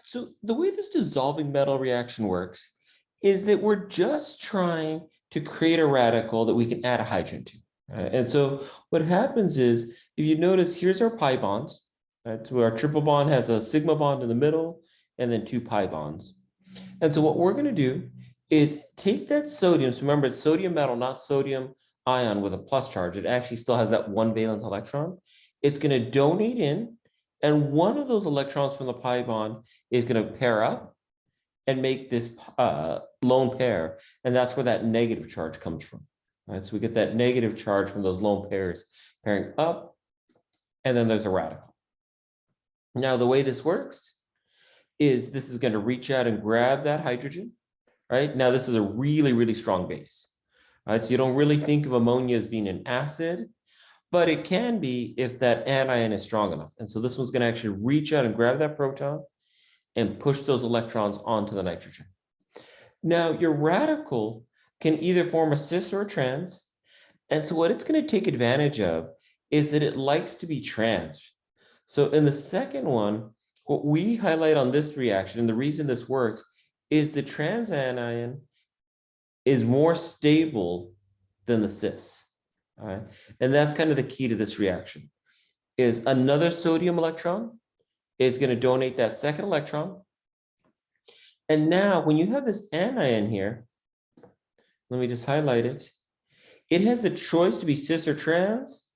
So the way this dissolving metal reaction works is that we're just trying to create a radical that we can add a hydrogen to. Right? And so what happens is, if you notice, here's our pi bonds. Right? So our triple bond has a sigma bond in the middle and then two pi bonds. And so what we're going to do is take that sodium. So remember, it's sodium metal, not sodium ion with a plus charge. It actually still has that one valence electron. It's going to donate in, and one of those electrons from the pi bond is going to pair up and make this lone pair. And that's where that negative charge comes from. Right? So we get that negative charge from those lone pairs pairing up, and then there's a radical. Now, the way this works is this is going to reach out and grab that hydrogen, right? Now, this is a really, really strong base, right? So you don't really think of ammonia as being an acid, but it can be if that anion is strong enough. And so this one's going to actually reach out and grab that proton and push those electrons onto the nitrogen. Now, your radical can either form a cis or a trans. And so what it's going to take advantage of is that it likes to be trans. So in the second one, what we highlight on this reaction, and the reason this works, is the trans anion is more stable than the cis. All right? And that's kind of the key to this reaction, is another sodium electron is going to donate that second electron. And now when you have this anion here, let me just highlight it. It has the choice to be cis or trans,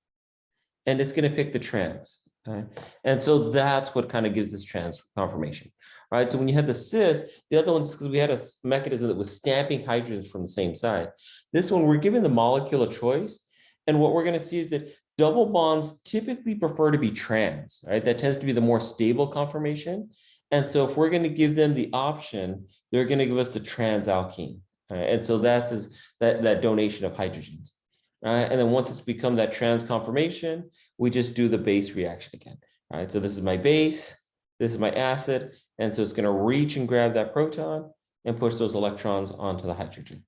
and it's going to pick the trans. Right? And so that's what kind of gives this trans conformation. Right? So when you had the cis, the other one's because we had a mechanism that was stamping hydrogens from the same side. This one, we're giving the molecule a choice. And what we're going to see is that double bonds typically prefer to be trans. Right? That tends to be the more stable conformation. And so if we're going to give them the option, they're going to give us the trans alkene. Right? And so that's that donation of hydrogens. And then once it's become that trans conformation, we just do the base reaction again. All right, so this is my base, this is my acid, and so it's going to reach and grab that proton and push those electrons onto the hydrogen.